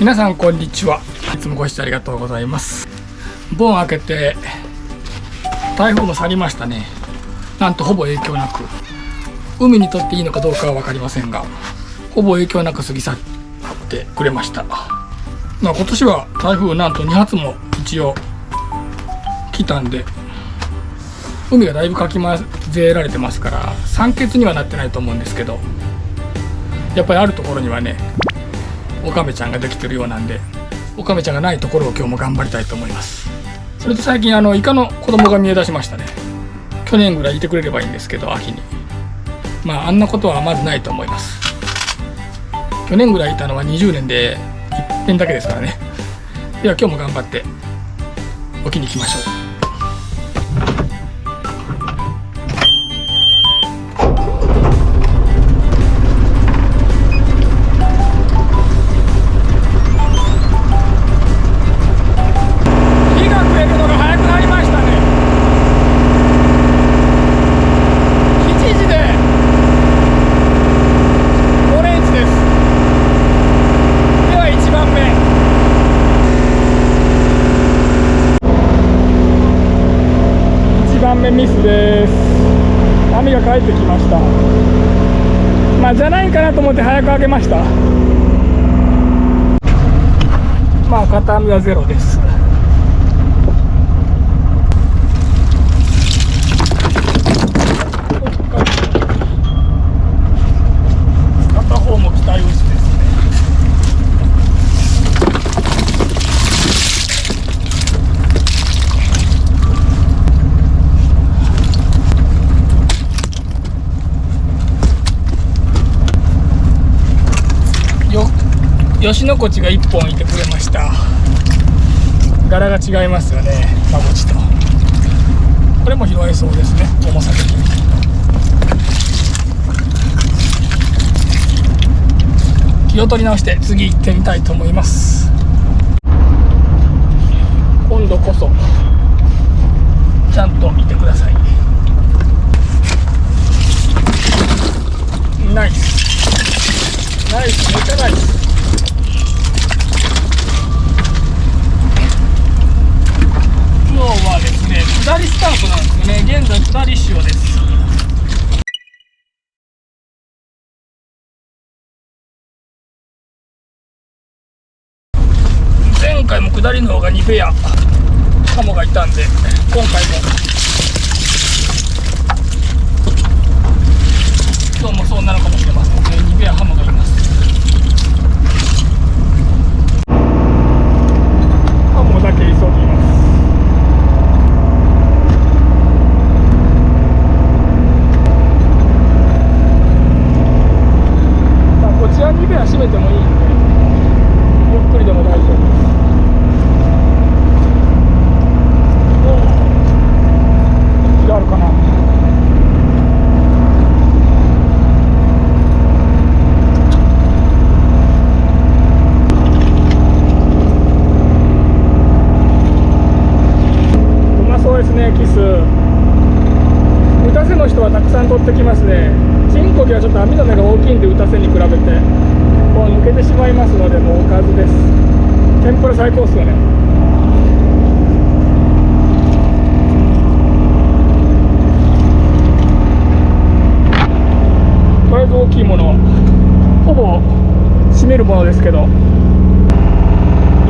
皆さんこんにちは。いつもご視聴ありがとうございます。盆明けて台風も去りましたね。なんとほぼ影響なく、海にとっていいのかどうかは分かりませんが、ほぼ影響なく過ぎ去ってくれました。今年は台風なんと2発も一応来たんで、海がだいぶかき混ぜられてますから酸欠にはなってないと思うんですけど、やっぱりあるところにはねオカメちゃんができてるようなんで、オカメちゃんがないところを今日も頑張りたいと思います。それと最近イカの子供が見え出しましたね。去年ぐらいいてくれればいいんですけど、秋にあんなことはまずないと思います。去年ぐらいいたのは20年で1遍だけですからね。では今日も頑張って沖に行きましょう。ミスです。網が帰ってきました。じゃないかなと思って早く開けました。片網はゼロです。片方も期待薄ですね。吉野こちが1本いてくれました。柄が違いますよね、マゴチと。これも拾えそうですね、重さ的に。気を取り直して次行ってみたいと思います。今度こそちゃんといてください。ナイスナイス、めっちゃナイス。今日はですね、下りスタートなんですよね。現在下り潮です。前回も下りの方が2ペアカモがいたんで、今日もそうなのかもしれませんね。2ペアハモがいます。ハモだけ急ぎます。こちら2ペア閉めてもいいんで、ゆっくりでも大丈夫です。あるかな。うまそうですね、キス。打たせの人はたくさん取ってきますね。チンコキはちょっと網の目が大きいんで、打たせに比べてもう抜けてしまいますので、もうおかずです。天ぷら最高っすよね。とりあえず大きいものはほぼ締めるものですけど、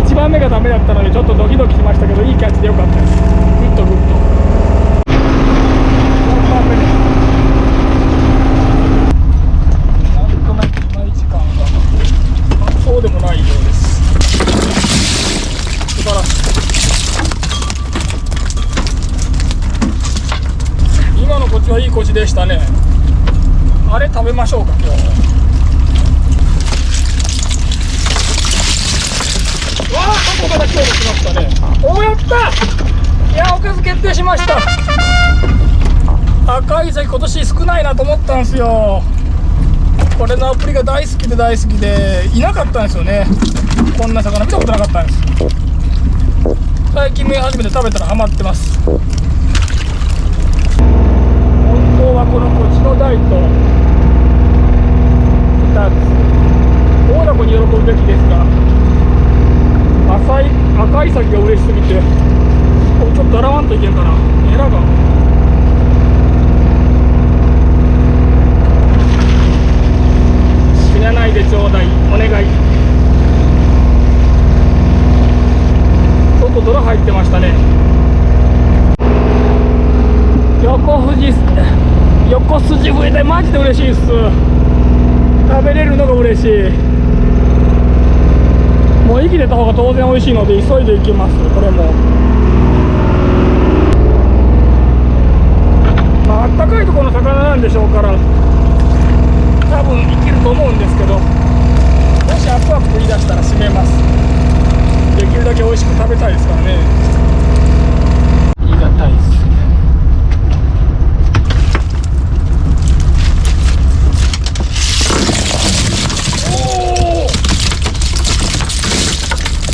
1番目がダメだったのでちょっとドキドキしましたけど、いいキャッチでよかったです。グッドグッド。4番目です。なんとなくいまいち感がそうでもないようです。素晴らしい。今のこっちはいいこっちでしたね。あれ食べましょうか今日。わあ、ここから今日来ましたね。お、やった。いや、おかず決定しました。赤い鯵今年少ないなと思ったんですよ。これのアプリが大好きで大好きでいなかったんですよね。こんな魚見たことなかったんです。最近初めて食べたらハマってます。本当はこのこっちの台と2つ大凧に喜ぶべきですが、先が嬉しすぎて、ちょっと洗わんといけんかな。エラが死なないでちょうだい、お願い。ちょっと泥入ってましたね。横筋増えてマジで嬉しいっす。食べれるのが嬉しい。もう生きてた方が当然美味しいので急いでいきます。これもまああったかいところの魚なんでしょうから、多分生きると思うんですけど、もしアップアップ言い出したら閉めます。できるだけ美味しく食べたいですからね。言い難いです。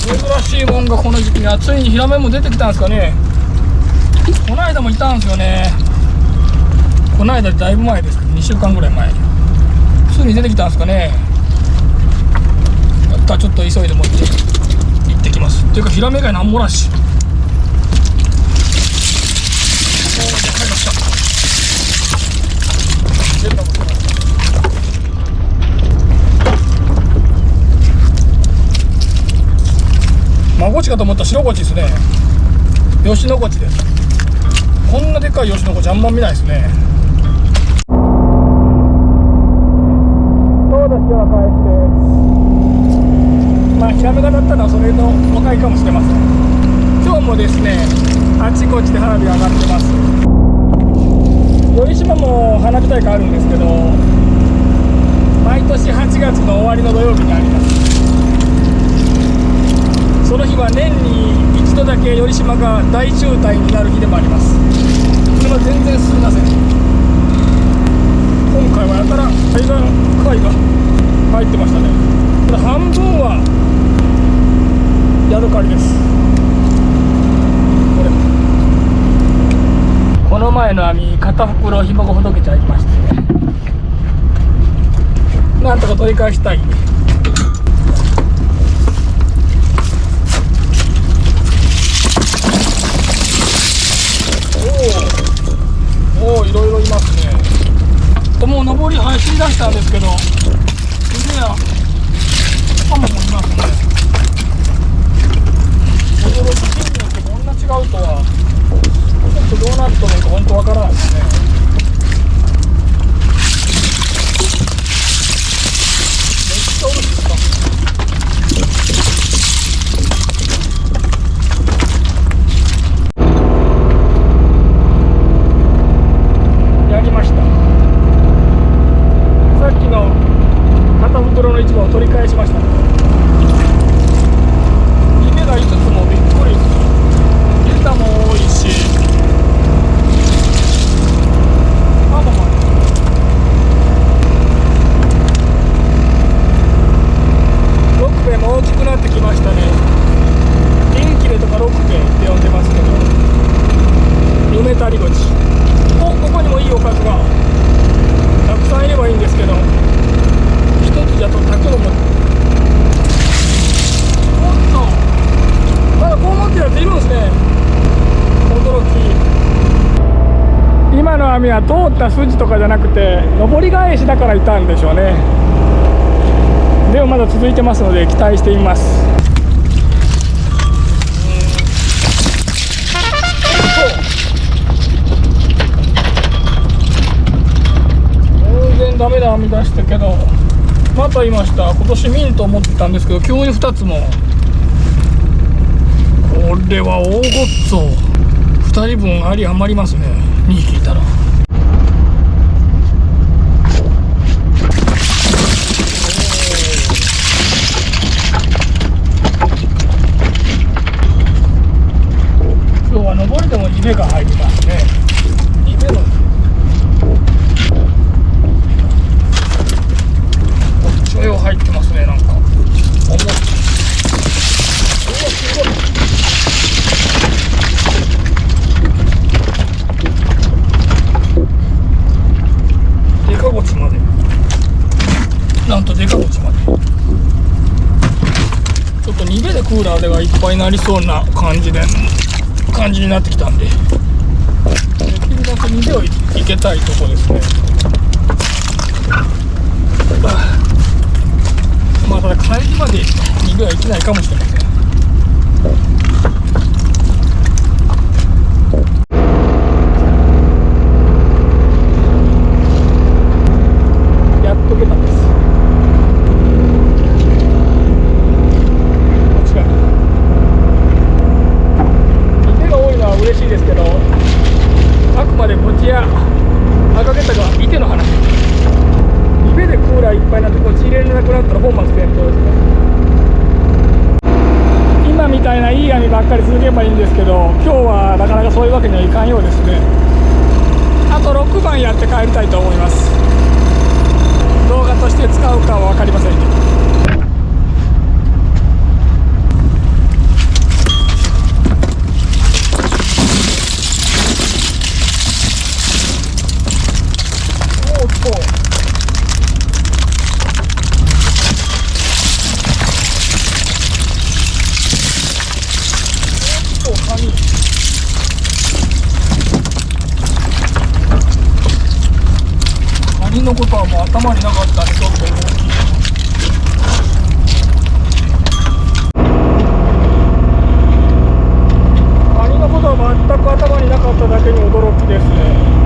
珍しいもんがこの時期に、ついにヒラメも出てきたんですかね。この間もいたんですよね。この間だいぶ前ですけど、2週間ぐらい前についに出てきたんですかね。やったらちょっと急いで持って行ってきます。っていうかヒラメ以外なんもなし。おー、でかいの来た。出たことない。マゴチかと思ったら白ゴチですね。吉野ゴチです。こんなでかい吉野ゴチあんま見ないですね。そうだ、塩返しです。まあヒラメがだったのはそれの若いかもしれません。今日もですね、あちこちで花火が上がってます。頼島も花火大会あるんですけど、毎年8月の終わりの土曜日にあります。その日は年に一度だけ頼島が大渋滞になる日でもあります。これは全然進みません。今回はやたら海岸貝が入ってましたね。これ半分はヤドカリです。この前の網片袋紐がほどけちゃいましたね。なんとか取り返したい。おお、いろいろいますね。もう上り走り出したんですけど、腕やカモもいますね。驚き、金によってこんな違うとは、ちょっとどうなっとるのか本当わからないですね。めっちゃおるんですか。やりました。さっきの片袋の市場を取り返しました。夢が5つもびっくり。データも多いし、六兵衛も大きくなってきましたね。銀切れとか六兵衛って呼んでますけど、夢たりごち。ここにもいいおかずがたくさんいればいいんですけど、一つじゃと炊くのも、おっとまだこう持ってるやついるんですね。驚き。今の網は通った筋とかじゃなくて上り返しだからいたんでしょうね。でもまだ続いてますので期待しています。全然ダメだ網出したけど、またいました。今年見んと思ってたんですけど、急に2つも。これは大ごっつお。2人分あり余りますね。2匹いたら。今日は上りでも2目が入りますね。2目の所用入ってますね。なんか重い。すごい。クーラーではいっぱいになりそうな感じになってきたんで、できるだけ2秒いけたいとこですね。まあただ帰りまで2秒はいけないかもしれません。やっと出たんです。嬉しいですけど、あくまでこっちや赤桁がいての話。リベでクーラーいっぱいになってこっち入れれなくなったら本末転倒ですね。今みたいないい網ばっかり続ければいいんですけど、今日はなかなかそういうわけにはいかんようですね。あと6番やって帰りたいと思います。動画として使うかは分かりませんけど。カニのことはもう頭になかったんでちょっと大きい。カニのことは全く頭になかっただけに驚きですね。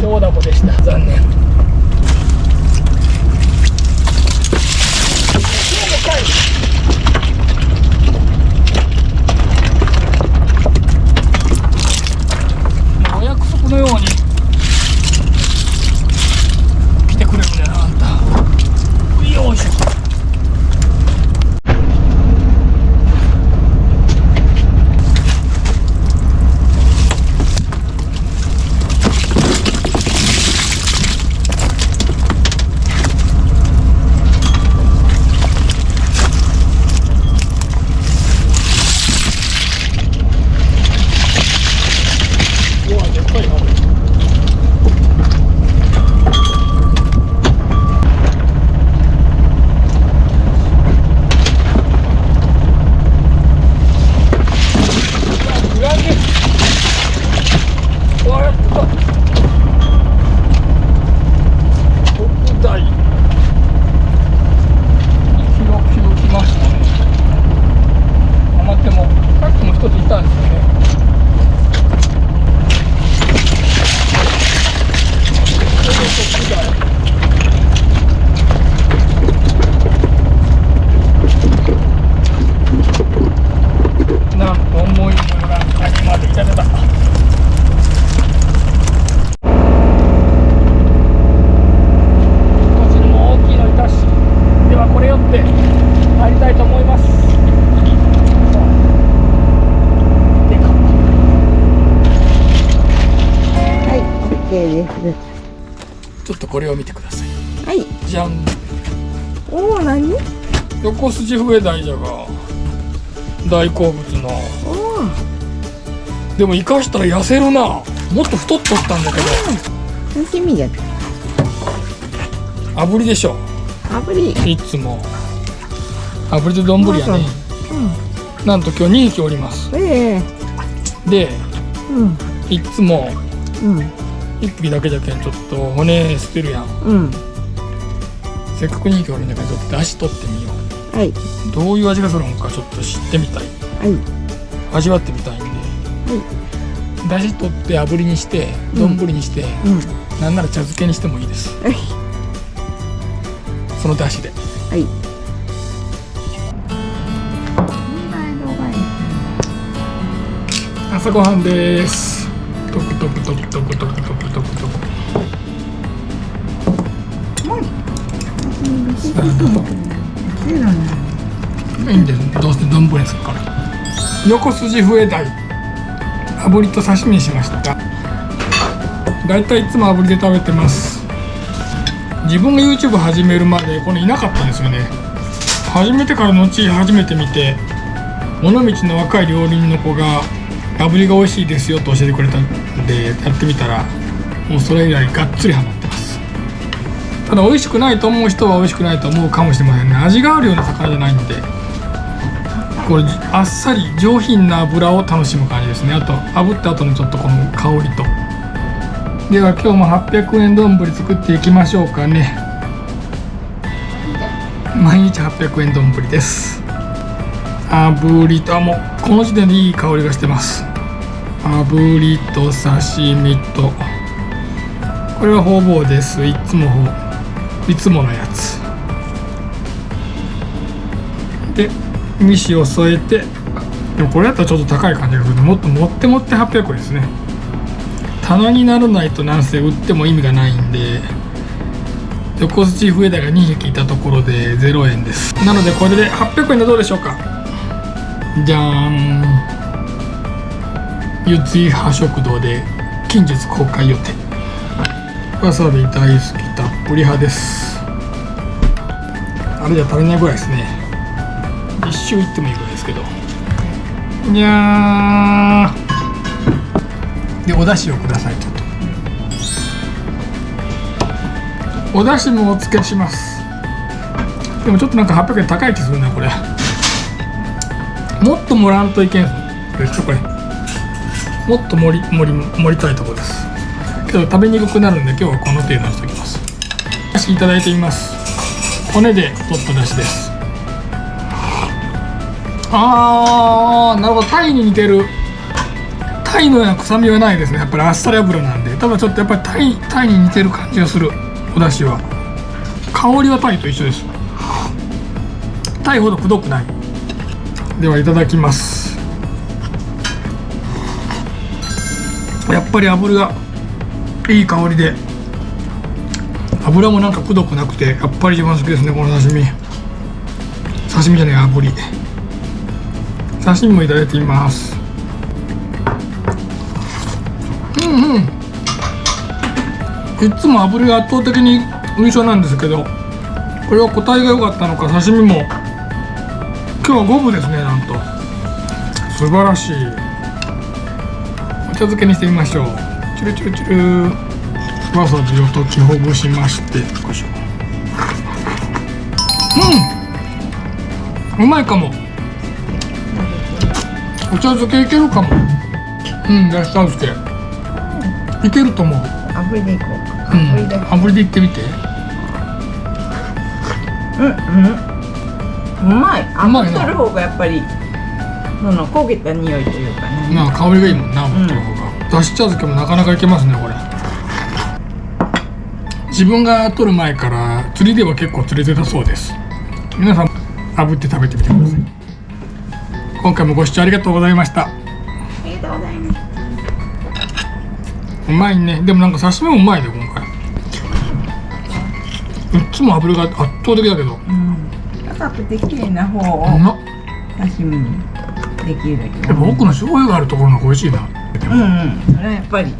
小ダコでした。残念。お約束のように来てくれるんだな、あんた。よいしょ。ちょっとこれを見てください。はい。じゃん。おお、何？横筋笛大蛇が大好物の。おお。でも生かしたら痩せるな。もっと太っとったんだけど。刺身や。炙りでしょ。炙り。いつも。炙りで丼やね。うん。なんと今日2匹おります。で、いつも。1匹だけじゃけんちょっと骨捨てるやん。せっかく2匹おるんだけどちょっと足取ってみよう。はい。どういう味がするのかちょっと知ってみたい。はい。味わってみたいんで、だし取って炙りにして丼にして、なんなら茶漬けにしてもいいです。そのだしで。はい。朝ごはんです。トクトクトクトクトクトクトクトク。いいんです。どうせ丼にするから。横筋笛鯛炙りと刺身にしました。だいたいいつも炙りで食べてます。自分が YouTube 始めるまでこれいなかったんですよね。始めてから後初めて見て、尾道の若い料理人の子が炙りが美味しいですよと教えてくれたんでやってみたら、もうそれ以来がっつりハマってます。ただ美味しくないと思う人は美味しくないと思うかもしれませんね。味があるような魚じゃないんで、これあっさり上品な油を楽しむ感じですね。あと炙った後のちょっとこの香りと。では今日も800円丼作っていきましょうかね。毎日800円丼です。炙りと、もうこの時点でいい香りがしてます。炙りと刺身と、これはほぼです。いつものやつでミシを添えて、でもこれだったらちょっと高い感じがするので、もっと持って800円ですね。棚にならないとなんせ売っても意味がないんで、横筋笛鯛が2匹いたところで0円です。なのでこれで800円でどうでしょうか。じゃーん。ゆついは食堂で近日公開予定。わさび大好きたっぷり派です。あれじゃ足りないぐらいですね。一周いってもいいぐらいですけど。いやーでお出汁をください。ちょっとお出汁もお付けします。でもちょっとなんか800円高い気するなこれ。もっと盛らんといけんですこれ。もっと盛りたいところです。けど食べにくくなるんで今日はこの程度にしておきます。出汁いただいてみます。骨で取った出汁です。なるほど。タイに似てる。タイのような臭みはないですね。やっぱりあっさり油なんで。ただちょっとやっぱりタイに似てる感じがする。お出汁は香りはタイと一緒です。タイほどくどくない。ではいただきます。やっぱり油がいい香りで、油もなんかくどくなくてやっぱり一番好きですね。この刺身じゃない、炙り。刺身もいただいてみます。いつも炙りが圧倒的に印象なんですけど、これは個体が良かったのか刺身も今日は5分ですね。なんと素晴らしい。お茶漬けにしてみましょう。チュルチュルチュル。わさびを溶きほぐしまして、よいしょ。うまいかも。お茶漬けいけるかも。だし茶漬けいけると思う。炙りでいこう。炙りでいってみて。うまい。炙っとる方がやっぱり焦げた匂いというかね。香りがいいもんな、炙っとる方が。だし茶漬けもなかなかいけますねこれ。自分が取る前から釣りでは結構釣れてたそうです。皆さん炙って食べてみてください。今回もご視聴ありがとうございました。ありがとうございます。うまいね。でもなんか刺身もうまいね今回。いつも油が圧倒的だけど、高くて綺麗な方を刺身にできるだけ。やっぱ奥の醤油があるところの方が美味しいな。それはやっぱり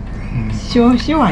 塩味が